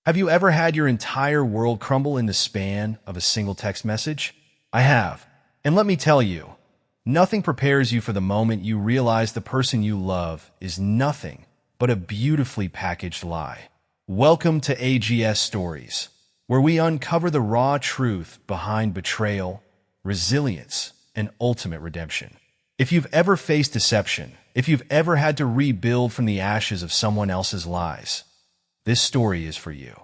Have you ever had your entire world crumble in the span of a single text message? I have. And let me tell you, nothing prepares you for the moment you realize the person you love is nothing but a beautifully packaged lie. Welcome to AGS Stories, where we uncover the raw truth behind betrayal, resilience, and ultimate redemption. If you've ever faced deception, if you've ever had to rebuild from the ashes of someone else's lies, this story is for you.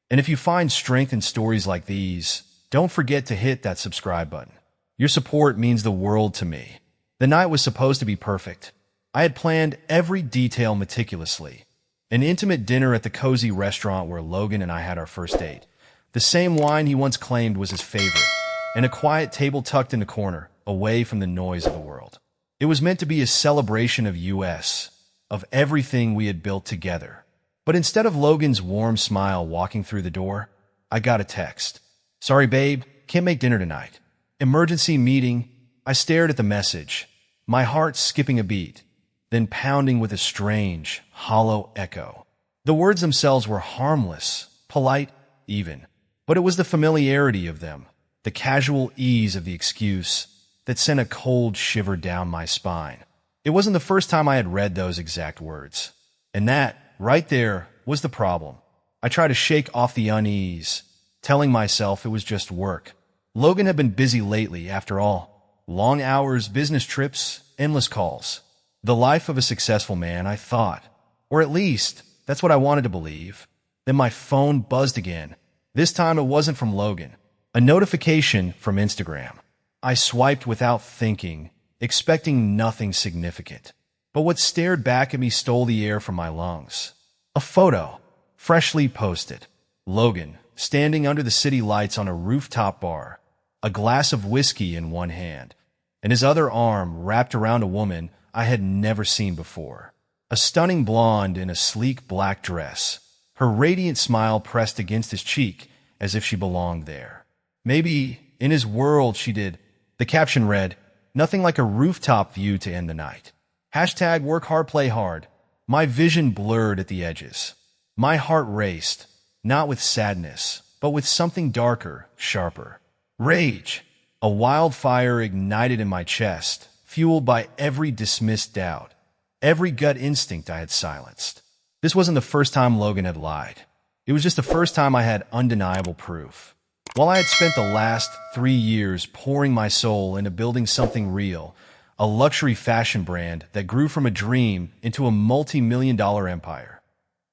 And if you find strength in stories like these, don't forget to hit that subscribe button. Your support means the world to me. The night was supposed to be perfect. I had planned every detail meticulously. An intimate dinner at the cozy restaurant where Logan and I had our first date. The same wine he once claimed was his favorite, and a quiet table tucked in the corner, away from the noise of the world. It was meant to be a celebration of us, of everything we had built together. But instead of Logan's warm smile walking through the door, I got a text. "Sorry, babe, can't make dinner tonight. Emergency meeting." I stared at the message, my heart skipping a beat, then pounding with a strange, hollow echo. The words themselves were harmless, polite, even. But it was the familiarity of them, the casual ease of the excuse, that sent a cold shiver down my spine. It wasn't the first time I had read those exact words. And that, right there, was the problem. I tried to shake off the unease, telling myself it was just work. Logan had been busy lately, after all. Long hours, business trips, endless calls. The life of a successful man, I thought. Or at least, that's what I wanted to believe. Then my phone buzzed again. This time it wasn't from Logan. A notification from Instagram. I swiped without thinking, expecting nothing significant. But what stared back at me stole the air from my lungs. A photo, freshly posted. Logan, standing under the city lights on a rooftop bar, a glass of whiskey in one hand, and his other arm wrapped around a woman I had never seen before. A stunning blonde in a sleek black dress, her radiant smile pressed against his cheek as if she belonged there. Maybe in his world she did. The caption read, "Nothing like a rooftop view to end the night. Hashtag work hard, play hard." My vision blurred at the edges. My heart raced, not with sadness, but with something darker, sharper. Rage. A wildfire ignited in my chest, fueled by every dismissed doubt, every gut instinct I had silenced. This wasn't the first time Logan had lied. It was just the first time I had undeniable proof. While I had spent the last 3 years pouring my soul into building something real, a luxury fashion brand that grew from a dream into a multi-million-dollar empire,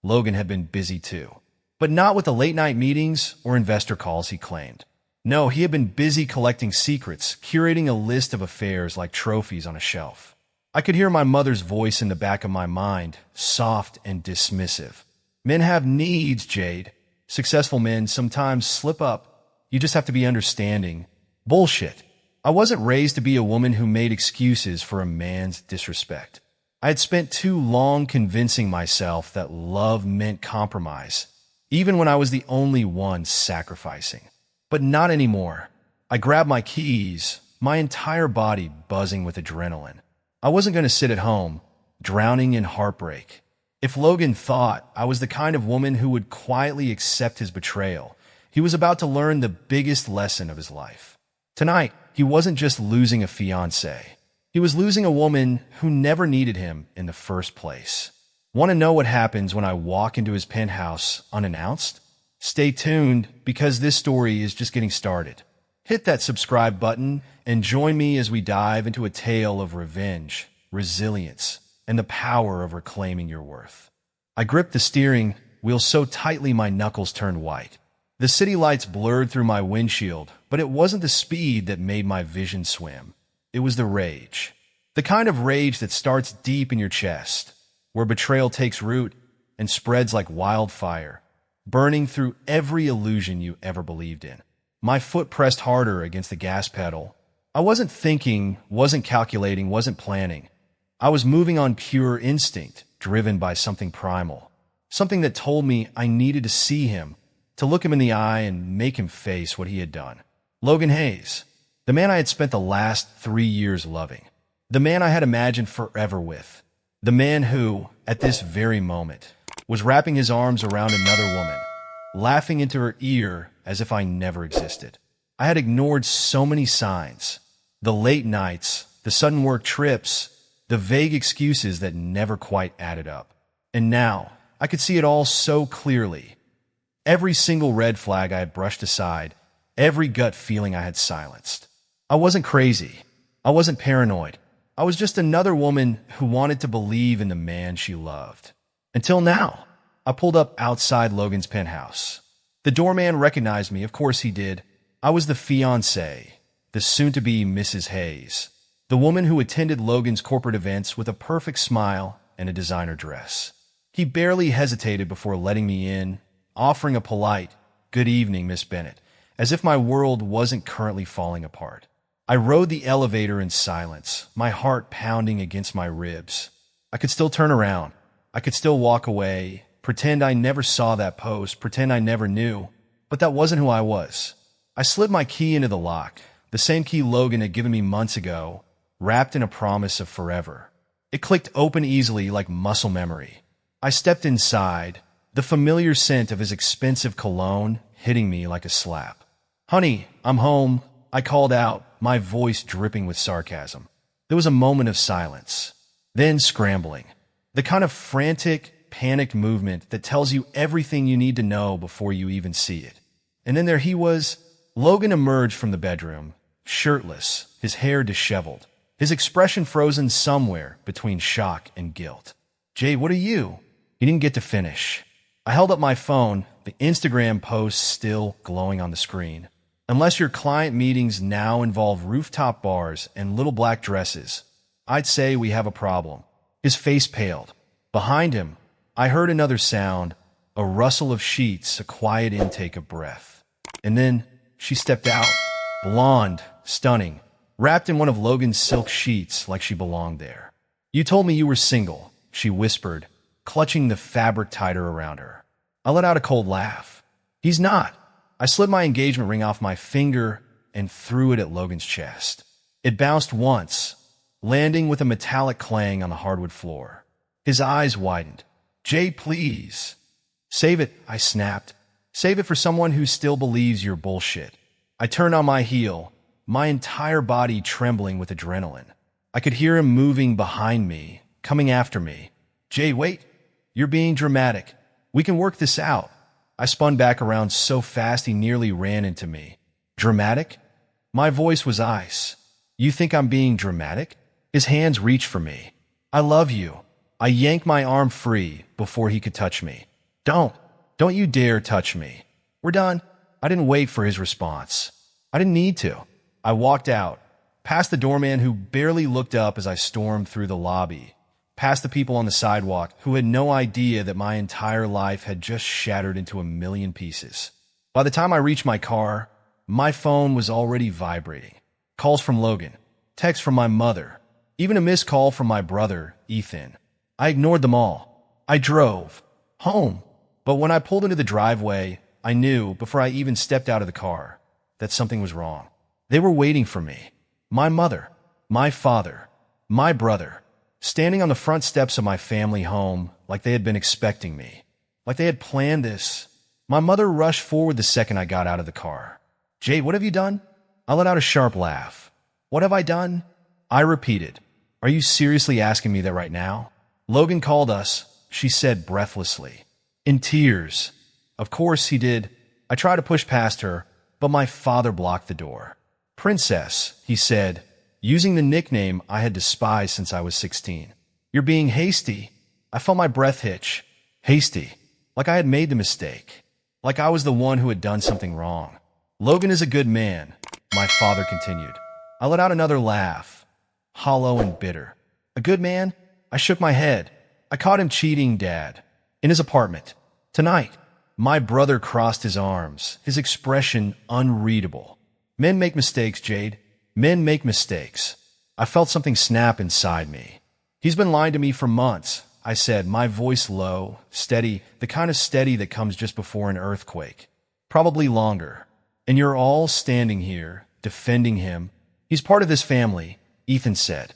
Logan had been busy too. But not with the late-night meetings or investor calls he claimed. No, he had been busy collecting secrets, curating a list of affairs like trophies on a shelf. I could hear my mother's voice in the back of my mind, soft and dismissive. "Men have needs, Jade. Successful men sometimes slip up. You just have to be understanding." Bullshit. I wasn't raised to be a woman who made excuses for a man's disrespect. I had spent too long convincing myself that love meant compromise, even when I was the only one sacrificing. But not anymore. I grabbed my keys, my entire body buzzing with adrenaline. I wasn't going to sit at home, drowning in heartbreak. If Logan thought I was the kind of woman who would quietly accept his betrayal, he was about to learn the biggest lesson of his life. Tonight, he wasn't just losing a fiancé. He was losing a woman who never needed him in the first place. Want to know what happens when I walk into his penthouse unannounced? Stay tuned, because this story is just getting started. Hit that subscribe button and join me as we dive into a tale of revenge, resilience, and the power of reclaiming your worth. I gripped the steering wheel so tightly my knuckles turned white. The city lights blurred through my windshield, but it wasn't the speed that made my vision swim. It was the rage. The kind of rage that starts deep in your chest, where betrayal takes root and spreads like wildfire, burning through every illusion you ever believed in. My foot pressed harder against the gas pedal. I wasn't thinking, wasn't calculating, wasn't planning. I was moving on pure instinct, driven by something primal. Something that told me I needed to see him, to look him in the eye and make him face what he had done. Logan Hayes, the man I had spent the last 3 years loving. The man I had imagined forever with. The man who, at this very moment, was wrapping his arms around another woman. laughing into her ear as if I never existed. I had ignored so many signs. The late nights, the sudden work trips, the vague excuses that never quite added up. And now, I could see it all so clearly. Every single red flag I had brushed aside, every gut feeling I had silenced. I wasn't crazy. I wasn't paranoid. I was just another woman who wanted to believe in the man she loved. Until now, I pulled up outside Logan's penthouse. The doorman recognized me, of course he did. I was the fiancé, the soon-to-be Mrs. Hayes, the woman who attended Logan's corporate events with a perfect smile and a designer dress. He barely hesitated before letting me in, offering a polite, "Good evening, Miss Bennett," as if my world wasn't currently falling apart. I rode the elevator in silence, my heart pounding against my ribs. I could still turn around. I could still walk away, pretend I never saw that post, pretend I never knew. But that wasn't who I was. I slid my key into the lock, the same key Logan had given me months ago, wrapped in a promise of forever. It clicked open easily like muscle memory. I stepped inside, the familiar scent of his expensive cologne hitting me like a slap. "Honey, I'm home," I called out, my voice dripping with sarcasm. There was a moment of silence, then scrambling. The kind of frantic, panicked movement that tells you everything you need to know before you even see it. And then there he was. Logan emerged from the bedroom, shirtless, his hair disheveled, his expression frozen somewhere between shock and guilt. "Jay, what are you?" He didn't get to finish. I held up my phone, the Instagram post still glowing on the screen. "Unless your client meetings now involve rooftop bars and little black dresses, I'd say we have a problem." His face paled. Behind him, I heard another sound, a rustle of sheets, a quiet intake of breath. And then she stepped out, blonde, stunning, wrapped in one of Logan's silk sheets like she belonged there. "You told me you were single," she whispered, clutching the fabric tighter around her. I let out a cold laugh. "He's not." I slid my engagement ring off my finger and threw it at Logan's chest. It bounced once, landing with a metallic clang on the hardwood floor. His eyes widened. "Jay, please." "Save it," I snapped. "Save it for someone who still believes you're bullshit." I turned on my heel, my entire body trembling with adrenaline. I could hear him moving behind me, coming after me. "Jay, wait. You're being dramatic. We can work this out." I spun back around so fast he nearly ran into me. "Dramatic?" My voice was ice. "You think I'm being dramatic?" His hands reached for me. "I love you." I yanked my arm free before he could touch me. Don't you dare touch me." "We're done." I didn't wait for his response. I didn't need to. I walked out, past the doorman who barely looked up as I stormed through the lobby, past the people on the sidewalk who had no idea that my entire life had just shattered into a million pieces. By the time I reached my car, my phone was already vibrating. Calls from Logan, texts from my mother, even a missed call from my brother, Ethan. I ignored them all. I drove home. But when I pulled into the driveway, I knew, before I even stepped out of the car, that something was wrong. They were waiting for me. My mother, my father, my brother, standing on the front steps of my family home like they had been expecting me, like they had planned this. My mother rushed forward the second I got out of the car. "Jay, what have you done?" I let out a sharp laugh. "What have I done?" I repeated. "Are you seriously asking me that right now?" "Logan called us," she said breathlessly, in tears. Of course he did. I tried to push past her, but my father blocked the door. "Princess," he said, using the nickname I had despised since I was 16. "You're being hasty." I felt my breath hitch. Hasty. Like I had made the mistake. Like I was the one who had done something wrong. "Logan is a good man," my father continued. I let out another laugh, hollow and bitter. "A good man?" I shook my head. "I caught him cheating, Dad. In his apartment. Tonight." My brother crossed his arms, his expression unreadable. "Men make mistakes, Jade. Men make mistakes." I felt something snap inside me. "He's been lying to me for months," I said, my voice low, steady, the kind of steady that comes just before an earthquake. "Probably longer. And you're all standing here, defending him." "He's part of this family," Ethan said.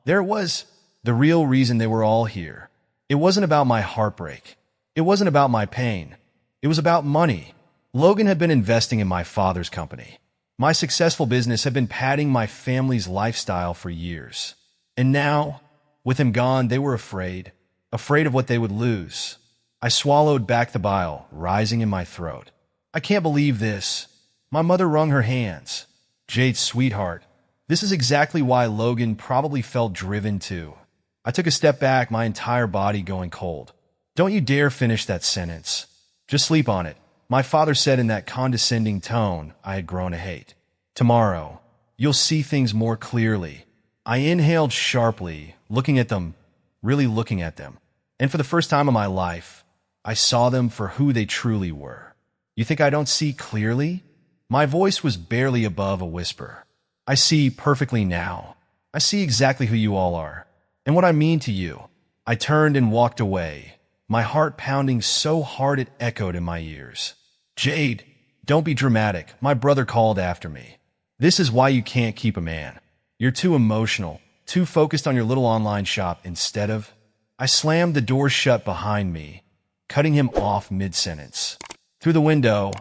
There it was. The real reason they were all here. It wasn't about my heartbreak. It wasn't about my pain. It was about money. Logan had been investing in my father's company. My successful business had been padding my family's lifestyle for years. And now, with him gone, they were afraid of what they would lose. I swallowed back the bile, rising in my throat. I can't believe this. My mother wrung her hands. Jade, sweetheart, this is exactly why Logan probably felt driven too. I took a step back, my entire body going cold. Don't you dare finish that sentence. Just sleep on it, my father said in that condescending tone I had grown to hate. Tomorrow, you'll see things more clearly. I inhaled sharply, really looking at them. And for the first time in my life, I saw them for who they truly were. You think I don't see clearly? My voice was barely above a whisper. I see perfectly now. I see exactly who you all are, and what I mean to you. I turned and walked away, my heart pounding so hard it echoed in my ears. Jade, don't be dramatic, my brother called after me. This is why you can't keep a man. You're too emotional, too focused on your little online shop instead of... I slammed the door shut behind me, cutting him off mid-sentence. Through the window,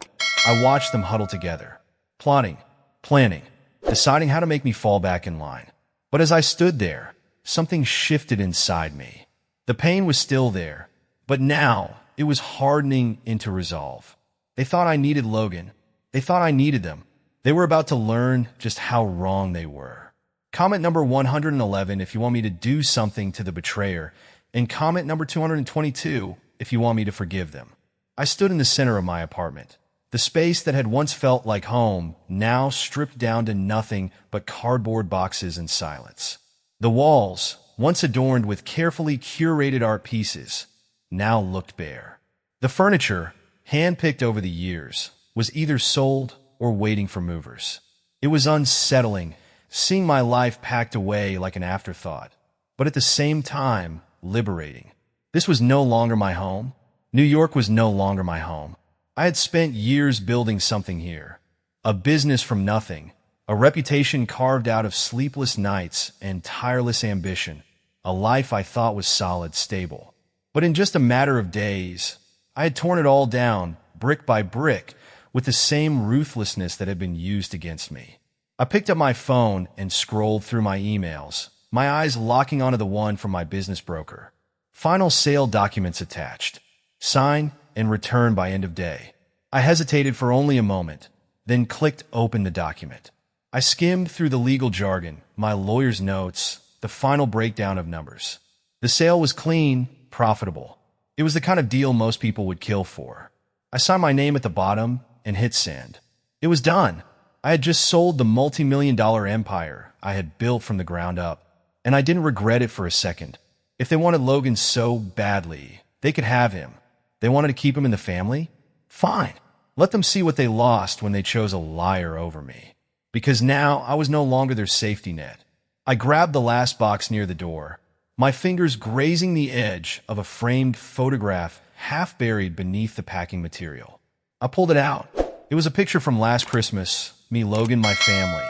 I watched them huddle together, plotting, planning, deciding how to make me fall back in line. But as I stood there, something shifted inside me. The pain was still there, but now it was hardening into resolve. They thought I needed Logan. They thought I needed them. They were about to learn just how wrong they were. Comment number 111 if you want me to do something to the betrayer, and comment number 222 if you want me to forgive them. I stood in the center of my apartment. The space that had once felt like home, now stripped down to nothing but cardboard boxes and silence. The walls, once adorned with carefully curated art pieces, now looked bare. The furniture, hand-picked over the years, was either sold or waiting for movers. It was unsettling, seeing my life packed away like an afterthought, but at the same time, liberating. This was no longer my home. New York was no longer my home. I had spent years building something here. A business from nothing, a reputation carved out of sleepless nights and tireless ambition, a life I thought was solid, stable. But in just a matter of days, I had torn it all down, brick by brick, with the same ruthlessness that had been used against me. I picked up my phone and scrolled through my emails, my eyes locking onto the one from my business broker. Final sale documents attached. Sign and return by end of day. I hesitated for only a moment, then clicked open the document. I skimmed through the legal jargon, my lawyer's notes, the final breakdown of numbers. The sale was clean, profitable. It was the kind of deal most people would kill for. I signed my name at the bottom and hit send. It was done. I had just sold the multi-million-dollar empire I had built from the ground up, and I didn't regret it for a second. If they wanted Logan so badly, they could have him. They wanted to keep him in the family? Fine. Let them see what they lost when they chose a liar over me. Because now I was no longer their safety net. I grabbed the last box near the door, my fingers grazing the edge of a framed photograph half buried beneath the packing material. I pulled it out. It was a picture from last Christmas, me, Logan, my family.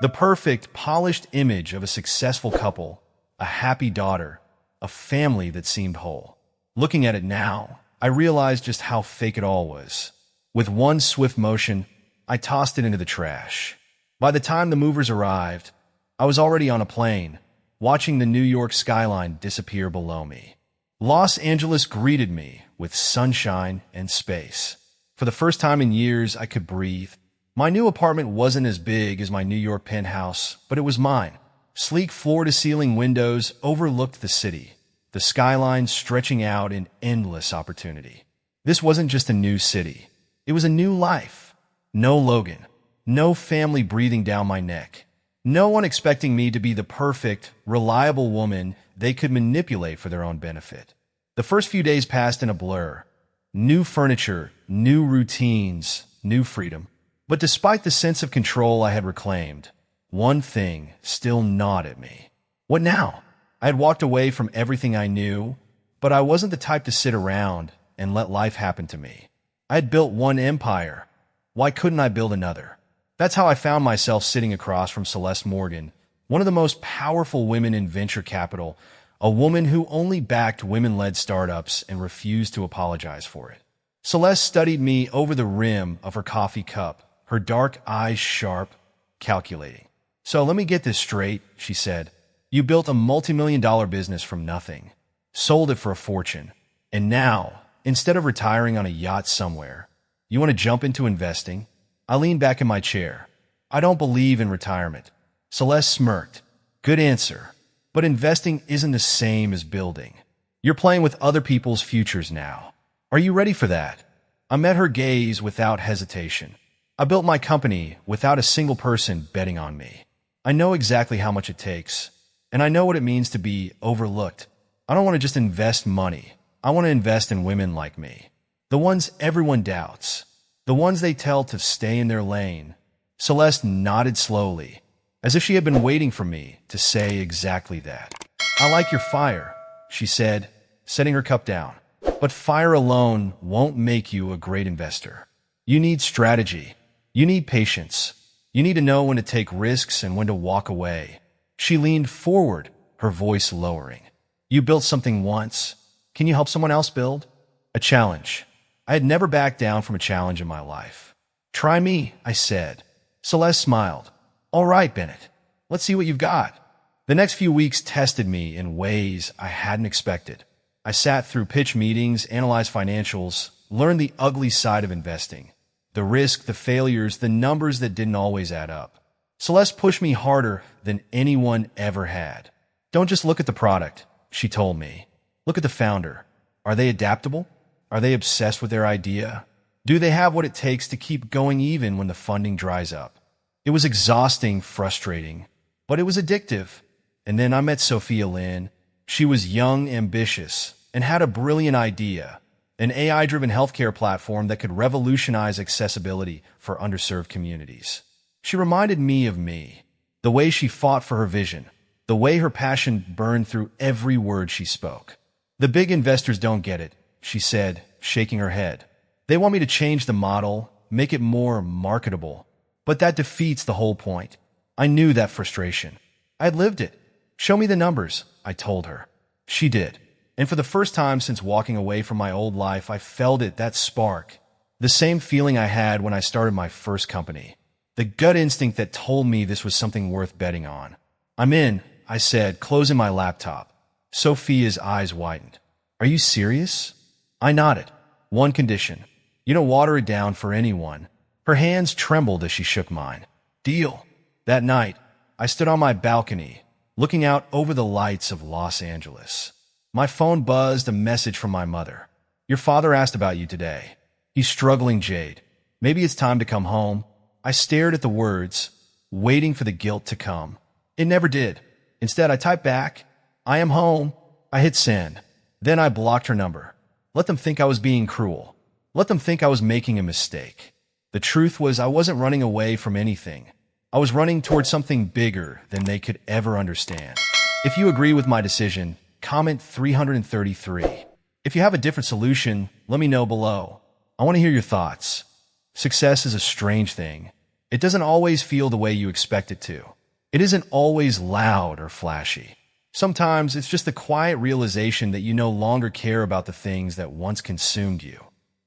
The perfect, polished image of a successful couple, a happy daughter, a family that seemed whole. Looking at it now, I realized just how fake it all was. With one swift motion, I tossed it into the trash. By the time the movers arrived, I was already on a plane, watching the New York skyline disappear below me. Los Angeles greeted me with sunshine and space. For the first time in years, I could breathe. My new apartment wasn't as big as my New York penthouse, but it was mine. Sleek floor-to-ceiling windows overlooked the city, the skyline stretching out in endless opportunity. This wasn't just a new city. It was a new life. No Logan. No family breathing down my neck. No one expecting me to be the perfect, reliable woman they could manipulate for their own benefit. The first few days passed in a blur. New furniture, new routines, new freedom. But despite the sense of control I had reclaimed, one thing still gnawed at me. What now? I had walked away from everything I knew, but I wasn't the type to sit around and let life happen to me. I had built one empire. Why couldn't I build another? That's how I found myself sitting across from Celeste Morgan, one of the most powerful women in venture capital, a woman who only backed women-led startups and refused to apologize for it. Celeste studied me over the rim of her coffee cup, her dark eyes sharp, calculating. So let me get this straight, she said. You built a multi-million-dollar business from nothing, sold it for a fortune, and now, instead of retiring on a yacht somewhere, you want to jump into investing? I leaned back in my chair. I don't believe in retirement. Celeste smirked. Good answer. But investing isn't the same as building. You're playing with other people's futures now. Are you ready for that? I met her gaze without hesitation. I built my company without a single person betting on me. I know exactly how much it takes, and I know what it means to be overlooked. I don't want to just invest money. I want to invest in women like me. The ones everyone doubts. The ones they tell to stay in their lane. Celeste nodded slowly, as if she had been waiting for me to say exactly that. I like your fire, she said, setting her cup down. But fire alone won't make you a great investor. You need strategy. You need patience. You need to know when to take risks and when to walk away. She leaned forward, her voice lowering. You built something once. Can you help someone else build? A challenge. I had never backed down from a challenge in my life. Try me, I said. Celeste smiled. All right, Bennett. Let's see what you've got. The next few weeks tested me in ways I hadn't expected. I sat through pitch meetings, analyzed financials, learned the ugly side of investing. The risk, the failures, the numbers that didn't always add up. Celeste pushed me harder than anyone ever had. Don't just look at the product, she told me. Look at the founder. Are they adaptable? Are they obsessed with their idea? Do they have what it takes to keep going even when the funding dries up? It was exhausting, frustrating, but it was addictive. And then I met Sophia Lynn. She was young, ambitious, and had a brilliant idea, an AI-driven healthcare platform that could revolutionize accessibility for underserved communities. She reminded me of me, the way she fought for her vision, the way her passion burned through every word she spoke. The big investors don't get it, she said, shaking her head. They want me to change the model, make it more marketable. But that defeats the whole point. I knew that frustration. I had lived it. Show me the numbers, I told her. She did. And for the first time since walking away from my old life, I felt it, that spark. The same feeling I had when I started my first company. The gut instinct that told me this was something worth betting on. I'm in, I said, closing my laptop. Sophia's eyes widened. Are you serious? I nodded. One condition. You don't water it down for anyone. Her hands trembled as she shook mine. Deal. That night, I stood on my balcony, looking out over the lights of Los Angeles. My phone buzzed, a message from my mother. Your father asked about you today. He's struggling, Jade. Maybe it's time to come home. I stared at the words, waiting for the guilt to come. It never did. Instead, I typed back, I am home. I hit send. Then I blocked her number. Let them think I was being cruel. Let them think I was making a mistake. The truth was I wasn't running away from anything. I was running towards something bigger than they could ever understand. If you agree with my decision, comment 333. If you have a different solution, let me know below. I want to hear your thoughts. Success is a strange thing. It doesn't always feel the way you expect it to. It isn't always loud or flashy. Sometimes it's just the quiet realization that you no longer care about the things that once consumed you.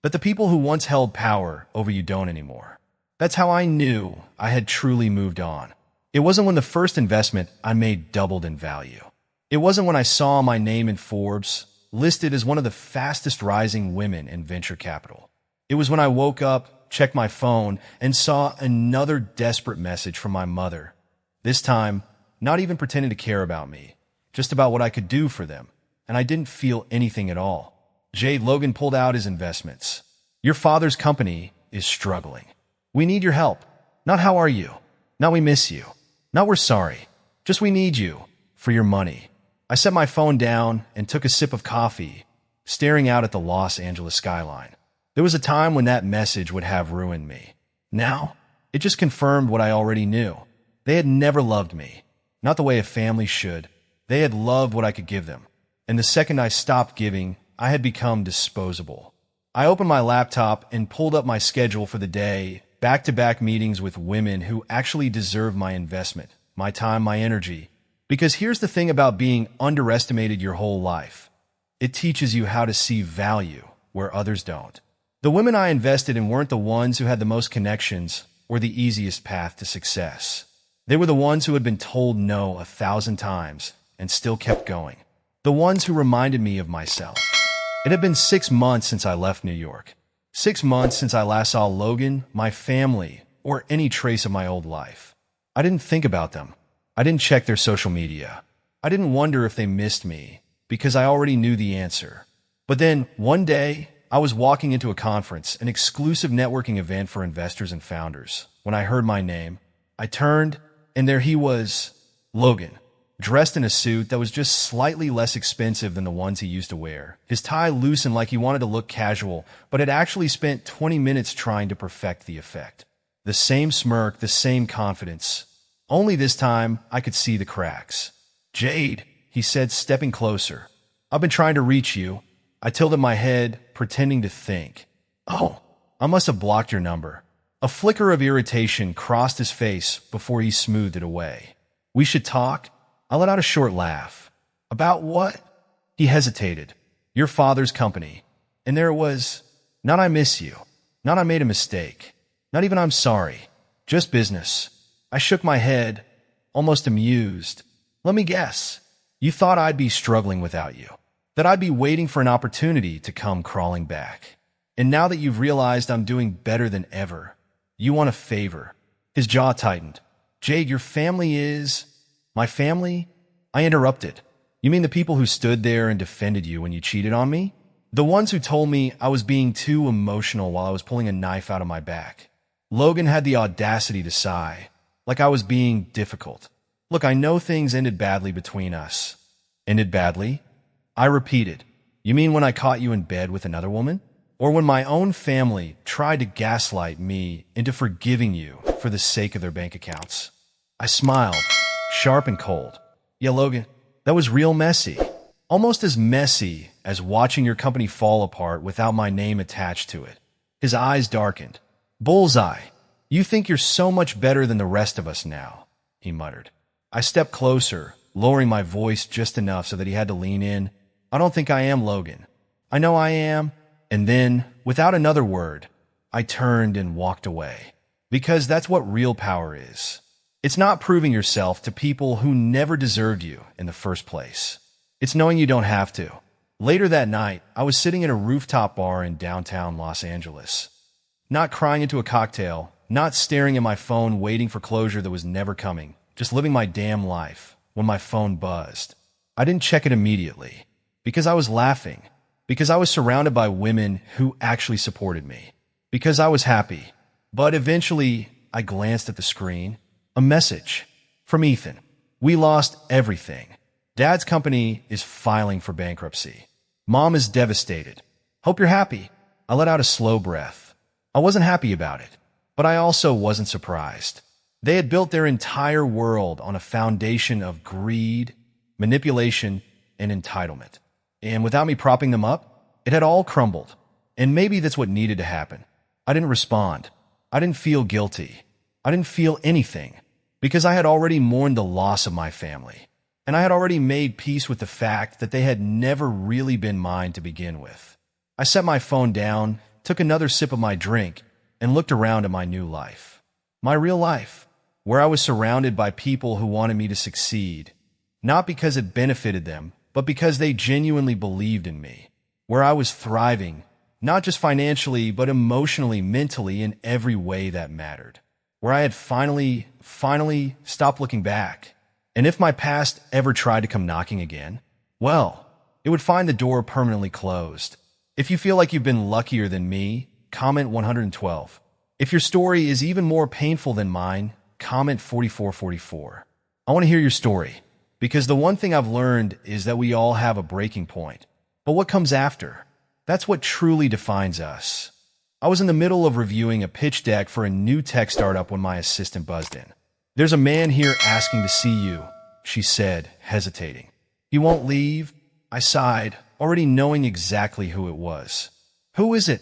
That the people who once held power over you don't anymore. That's how I knew I had truly moved on. It wasn't when the first investment I made doubled in value. It wasn't when I saw my name in Forbes, listed as one of the fastest rising women in venture capital. It was when I woke up, checked my phone, and saw another desperate message from my mother. This time, not even pretending to care about me, just about what I could do for them, and I didn't feel anything at all. Jade, Logan pulled out his investments. Your father's company is struggling. We need your help. Not how are you. Not we miss you. Not we're sorry. Just we need you for your money. I set my phone down and took a sip of coffee, staring out at the Los Angeles skyline. There was a time when that message would have ruined me. Now, it just confirmed what I already knew. They had never loved me. Not the way a family should. They had loved what I could give them. And the second I stopped giving, I had become disposable. I opened my laptop and pulled up my schedule for the day, back-to-back meetings with women who actually deserve my investment, my time, my energy. Because here's the thing about being underestimated your whole life. It teaches you how to see value where others don't. The women I invested in weren't the ones who had the most connections or the easiest path to success. They were the ones who had been told no 1,000 times and still kept going. The ones who reminded me of myself. It had been 6 months since I left New York. 6 months since I last saw Logan, my family, or any trace of my old life. I didn't think about them. I didn't check their social media. I didn't wonder if they missed me, because I already knew the answer. But then, one day, I was walking into a conference, an exclusive networking event for investors and founders. When I heard my name, I turned, and there he was, Logan, dressed in a suit that was just slightly less expensive than the ones he used to wear. His tie loosened like he wanted to look casual, but had actually spent 20 minutes trying to perfect the effect. The same smirk, the same confidence. Only this time, I could see the cracks. "Jade," he said, stepping closer. "I've been trying to reach you." I tilted my head, pretending to think. "Oh, I must have blocked your number." A flicker of irritation crossed his face before he smoothed it away. "We should talk?" I let out a short laugh. "About what?" He hesitated. "Your father's company." And there it was. Not "I miss you." Not "I made a mistake." Not even "I'm sorry." Just business. I shook my head, almost amused. "Let me guess. You thought I'd be struggling without you. That I'd be waiting for an opportunity to come crawling back. And now that you've realized I'm doing better than ever, you want a favor." His jaw tightened. "Jade, your family is—" "My family?" I interrupted. "You mean the people who stood there and defended you when you cheated on me? The ones who told me I was being too emotional while I was pulling a knife out of my back?" Logan had the audacity to sigh, like I was being difficult. "Look, I know things ended badly between us." "Ended badly?" I repeated. "You mean when I caught you in bed with another woman? Or when my own family tried to gaslight me into forgiving you for the sake of their bank accounts?" I smiled, sharp and cold. "Yeah, Logan, that was real messy. Almost as messy as watching your company fall apart without my name attached to it." His eyes darkened. "Bullseye. You think you're so much better than the rest of us now," he muttered. I stepped closer, lowering my voice just enough so that he had to lean in. "I don't think I am, Logan. I know I am." And then, without another word, I turned and walked away. Because that's what real power is. It's not proving yourself to people who never deserved you in the first place. It's knowing you don't have to. Later that night, I was sitting at a rooftop bar in downtown Los Angeles. Not crying into a cocktail, not staring at my phone waiting for closure that was never coming, just living my damn life, when my phone buzzed. I didn't check it immediately. Because I was laughing. Because I was surrounded by women who actually supported me. Because I was happy. But eventually, I glanced at the screen. A message. From Ethan. "We lost everything. Dad's company is filing for bankruptcy. Mom is devastated. Hope you're happy." I let out a slow breath. I wasn't happy about it. But I also wasn't surprised. They had built their entire world on a foundation of greed, manipulation, and entitlement. And without me propping them up, it had all crumbled. And maybe that's what needed to happen. I didn't respond. I didn't feel guilty. I didn't feel anything. Because I had already mourned the loss of my family. And I had already made peace with the fact that they had never really been mine to begin with. I set my phone down, took another sip of my drink, and looked around at my new life. My real life, where I was surrounded by people who wanted me to succeed. Not because it benefited them, but because they genuinely believed in me. Where I was thriving, not just financially, but emotionally, mentally, in every way that mattered. Where I had finally stopped looking back. And if my past ever tried to come knocking again, well, it would find the door permanently closed. If you feel like you've been luckier than me, comment 112. If your story is even more painful than mine, comment 4444. I want to hear your story. Because the one thing I've learned is that we all have a breaking point. But what comes after? That's what truly defines us. I was in the middle of reviewing a pitch deck for a new tech startup when my assistant buzzed in. "There's a man here asking to see you," she said, hesitating. "He won't leave?" I sighed, already knowing exactly who it was. "Who is it?"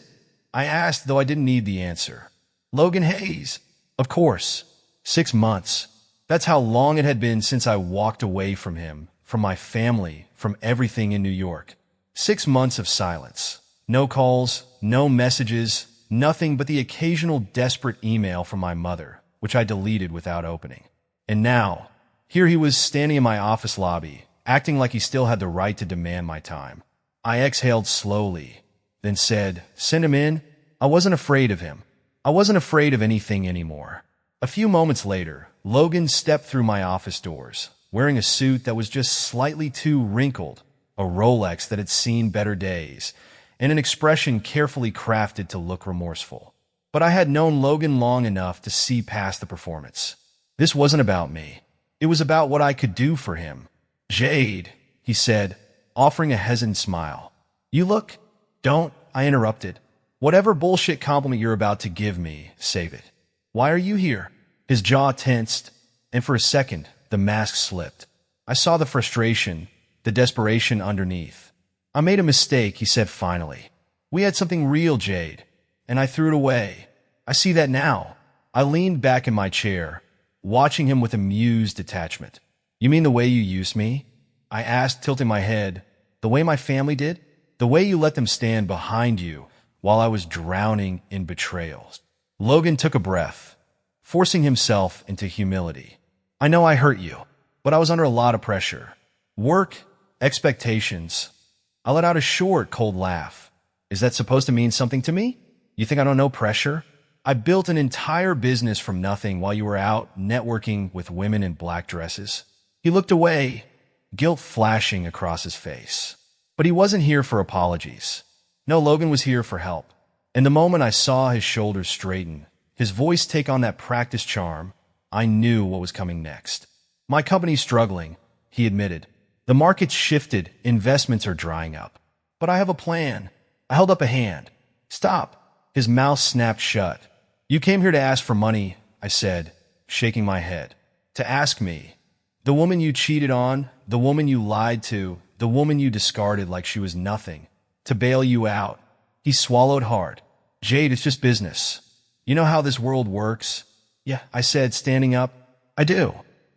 I asked, though I didn't need the answer. "Logan Hayes." Of course. 6 months. That's how long it had been since I walked away from him, from my family, from everything in New York. 6 months of silence. No calls, no messages, nothing but the occasional desperate email from my mother, which I deleted without opening. And now, here he was standing in my office lobby, acting like he still had the right to demand my time. I exhaled slowly, then said, "Send him in." I wasn't afraid of him. I wasn't afraid of anything anymore. A few moments later, Logan stepped through my office doors, wearing a suit that was just slightly too wrinkled, a Rolex that had seen better days, and an expression carefully crafted to look remorseful. But I had known Logan long enough to see past the performance. This wasn't about me. It was about what I could do for him. "Jade," he said, offering a hesitant smile. "You look—" "Don't," I interrupted. "Whatever bullshit compliment you're about to give me, save it. Why are you here?" His jaw tensed, and for a second, the mask slipped. I saw the frustration, the desperation underneath. "I made a mistake," he said finally. "We had something real, Jade, and I threw it away. I see that now." I leaned back in my chair, watching him with amused detachment. "You mean the way you used me?" I asked, tilting my head. "The way my family did? The way you let them stand behind you while I was drowning in betrayals?" Logan took a breath, forcing himself into humility. "I know I hurt you, but I was under a lot of pressure. Work, expectations." I let out a short, cold laugh. "Is that supposed to mean something to me? You think I don't know pressure? I built an entire business from nothing while you were out networking with women in black dresses." He looked away, guilt flashing across his face. But he wasn't here for apologies. No, Logan was here for help. And the moment I saw his shoulders straighten, his voice take on that practiced charm, I knew what was coming next. "My company's struggling," he admitted. "The market's shifted, investments are drying up. But I have a plan." I held up a hand. "Stop." His mouth snapped shut. "You came here to ask for money," I said, shaking my head. "To ask me. The woman you cheated on, the woman you lied to, the woman you discarded like she was nothing. To bail you out." He swallowed hard. "Jade, it's just business. You know how this world works?" "Yeah," I said, standing up. "I do.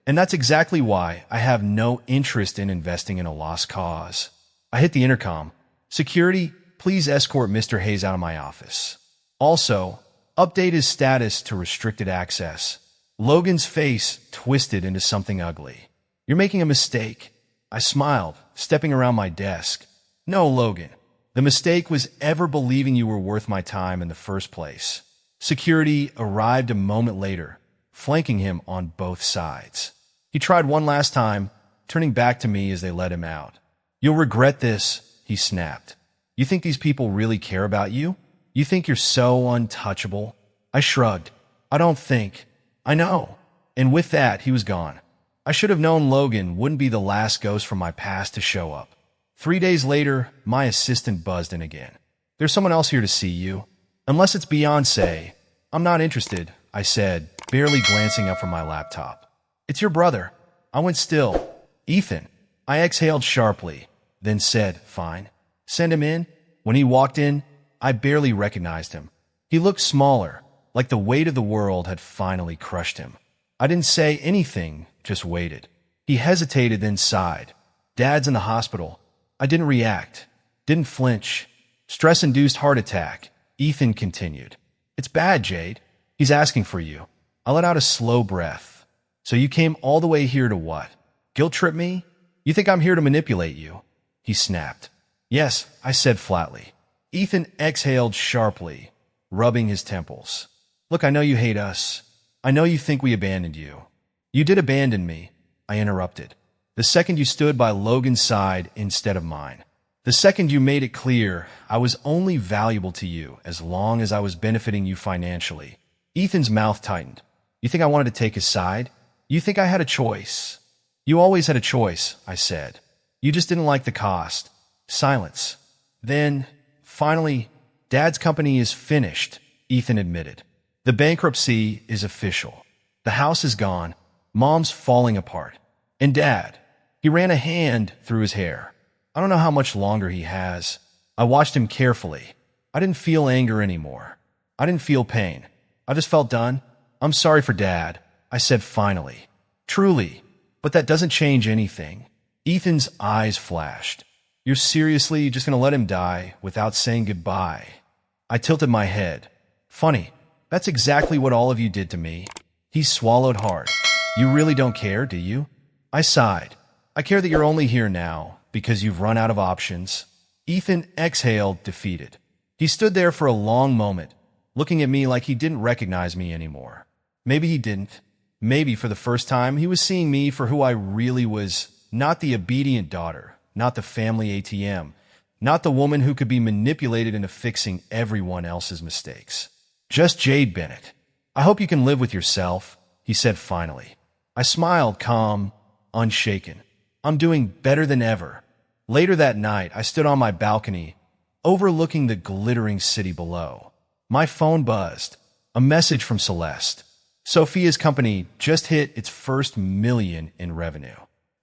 And that's exactly why I have no interest in investing in a lost cause." I hit the intercom. "Security, please escort Mr. Hayes out of my office. Also, update his status to restricted access." Logan's face twisted into something ugly. "You're making a mistake." I smiled, stepping around my desk. "No, Logan. The mistake was ever believing you were worth my time in the first place." Security arrived a moment later, flanking him on both sides. He tried one last time, turning back to me as they let him out. "You'll regret this," he snapped. "You think these people really care about you? You think you're so untouchable?" I shrugged. "I don't think. I know." And with that, he was gone. I should have known Logan wouldn't be the last ghost from my past to show up. 3 days later, my assistant buzzed in again. "There's someone else here to see you. Unless it's Beyoncé." "I'm not interested," I said, barely glancing up from my laptop. "It's your brother." I went still. "Ethan." I exhaled sharply, then said, "Fine. Send him in." When he walked in, I barely recognized him. He looked smaller, like the weight of the world had finally crushed him. I didn't say anything, just waited. He hesitated, then sighed. "Dad's in the hospital." I didn't react, didn't flinch. "Stress-induced heart attack," Ethan continued. "It's bad, Jade. He's asking for you." I let out a slow breath. "So you came all the way here to what? Guilt trip me? You think I'm here to manipulate you?" He snapped. "Yes," I said flatly. Ethan exhaled sharply, rubbing his temples. "Look, I know you hate us. I know you think we abandoned you." "You did abandon me," I interrupted. "The second you stood by Logan's side instead of mine. The second you made it clear I was only valuable to you as long as I was benefiting you financially." Ethan's mouth tightened. "You think I wanted to take his side? You think I had a choice?" "You always had a choice," I said. "You just didn't like the cost." Silence. Then, finally, "Dad's company is finished," Ethan admitted. "The bankruptcy is official. The house is gone. Mom's falling apart. And Dad," he ran a hand through his hair. "I don't know how much longer he has." I watched him carefully. I didn't feel anger anymore. I didn't feel pain. I just felt done. "I'm sorry for Dad," I said finally. "Truly, but that doesn't change anything." Ethan's eyes flashed. "You're seriously just going to let him die without saying goodbye?" I tilted my head. Funny, that's exactly what all of you did to me. He swallowed hard. You really don't care, do you? I sighed. I care that you're only here now because you've run out of options. Ethan exhaled, defeated. He stood there for a long moment, looking at me like he didn't recognize me anymore. Maybe he didn't. Maybe for the first time, he was seeing me for who I really was, not the obedient daughter, not the family ATM, not the woman who could be manipulated into fixing everyone else's mistakes. Just Jade Bennett. I hope you can live with yourself, he said finally. I smiled, calm, unshaken. I'm doing better than ever. Later that night, I stood on my balcony, overlooking the glittering city below. My phone buzzed. A message from Celeste. Sophia's company just hit its first million in revenue.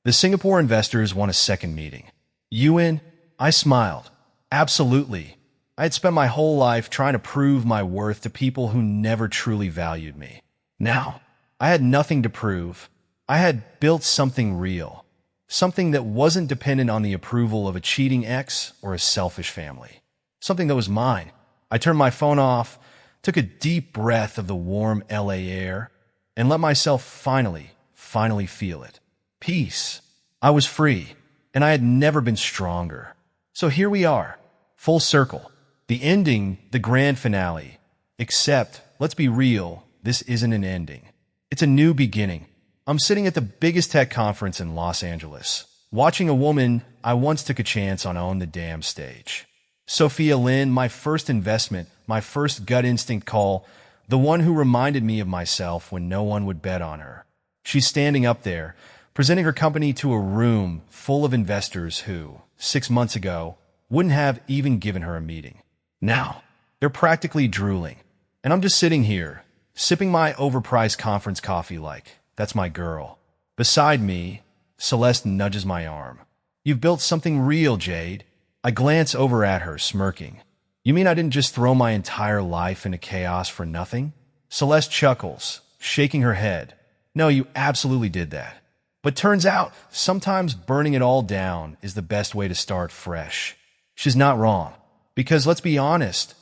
The Singapore investors want a second meeting. You in? I smiled. Absolutely. I had spent my whole life trying to prove my worth to people who never truly valued me. Now, I had nothing to prove. I had built something real. Something that wasn't dependent on the approval of a cheating ex or a selfish family. Something that was mine. I turned my phone off, took a deep breath of the warm LA air, and let myself finally feel it. Peace. I was free, and I had never been stronger. So here we are, full circle. The ending, the grand finale. Except, let's be real, this isn't an ending. It's a new beginning. I'm sitting at the biggest tech conference in Los Angeles, watching a woman I once took a chance on the damn stage. Sophia Lynn, my first investment, my first gut instinct call, the one who reminded me of myself when no one would bet on her. She's standing up there, presenting her company to a room full of investors who, 6 months ago, wouldn't have even given her a meeting. Now, they're practically drooling, and I'm just sitting here, sipping my overpriced conference coffee like, that's my girl. Beside me, Celeste nudges my arm. You've built something real, Jade. I glance over at her, smirking. You mean I didn't just throw my entire life into chaos for nothing? Celeste chuckles, shaking her head. No, you absolutely did that. But turns out, sometimes burning it all down is the best way to start fresh. She's not wrong. Because let's be honest,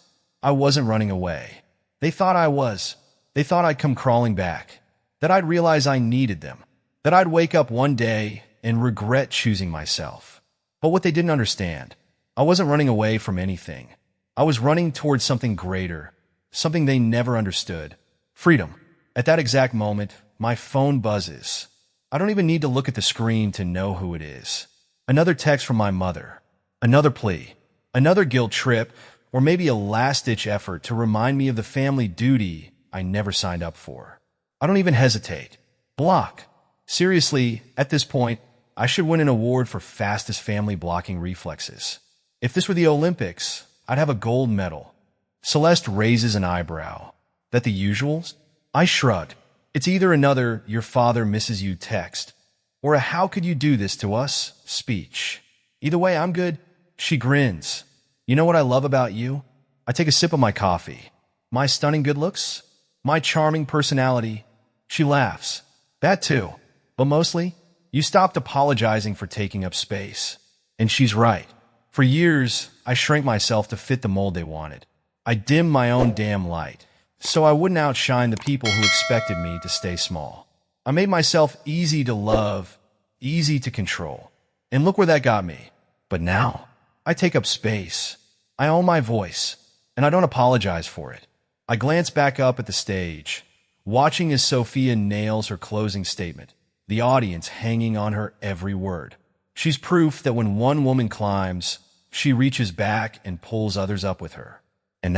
I wasn't running away. They thought I was. They thought I'd come crawling back. That I'd realize I needed them. That I'd wake up one day and regret choosing myself. But what they didn't understand, I wasn't running away from anything. I was running towards something greater, something they never understood. Freedom. At that exact moment, my phone buzzes. I don't even need to look at the screen to know who it is. Another text from my mother. Another plea. Another guilt trip, or maybe a last-ditch effort to remind me of the family duty I never signed up for. I don't even hesitate. Block. Seriously, at this point, I should win an award for fastest family blocking reflexes. If this were the Olympics, I'd have a gold medal. Celeste raises an eyebrow. That the usuals? I shrugged. It's either another "your father misses you" text, or a "how could you do this to us" speech. Either way, I'm good. She grins. You know what I love about you? I take a sip of my coffee. My stunning good looks? My charming personality? She laughs. That too. But mostly, you stopped apologizing for taking up space. And she's right. For years, I shrank myself to fit the mold they wanted. I dimmed my own damn light, so I wouldn't outshine the people who expected me to stay small. I made myself easy to love, easy to control. And look where that got me. But now, I take up space. I own my voice, and I don't apologize for it. I glance back up at the stage, watching as Sophia nails her closing statement, the audience hanging on her every word. She's proof that when one woman climbs, she reaches back and pulls others up with her. And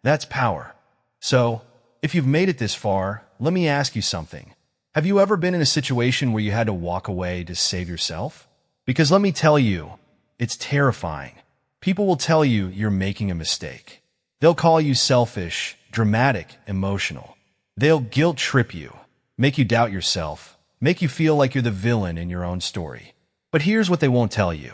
that's power. So, if you've made it this far, let me ask you something. Have you ever been in a situation where you had to walk away to save yourself? Because let me tell you, it's terrifying. People will tell you you're making a mistake. They'll call you selfish, dramatic, emotional. They'll guilt trip you, make you doubt yourself, make you feel like you're the villain in your own story. But here's what they won't tell you.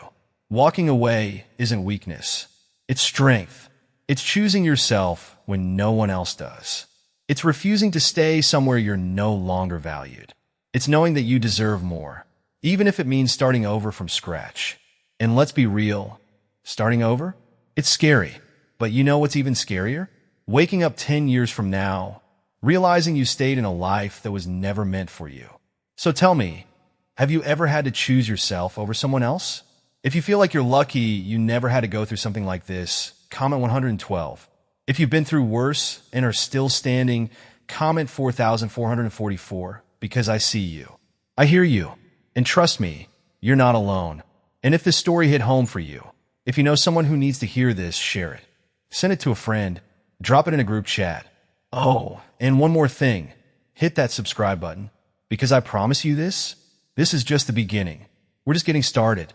Walking away isn't weakness. It's strength. It's choosing yourself when no one else does. It's refusing to stay somewhere you're no longer valued. It's knowing that you deserve more, even if it means starting over from scratch. And let's be real, starting over? It's scary. But you know what's even scarier? Waking up 10 years from now, realizing you stayed in a life that was never meant for you. So tell me, have you ever had to choose yourself over someone else? If you feel like you're lucky you never had to go through something like this, comment 112. If you've been through worse and are still standing, comment 4,444, because I see you. I hear you. And trust me, you're not alone. And if this story hit home for you, if you know someone who needs to hear this, share it. Send it to a friend. Drop it in a group chat. Oh, and one more thing. Hit that subscribe button. Because I promise you this is just the beginning. We're just getting started.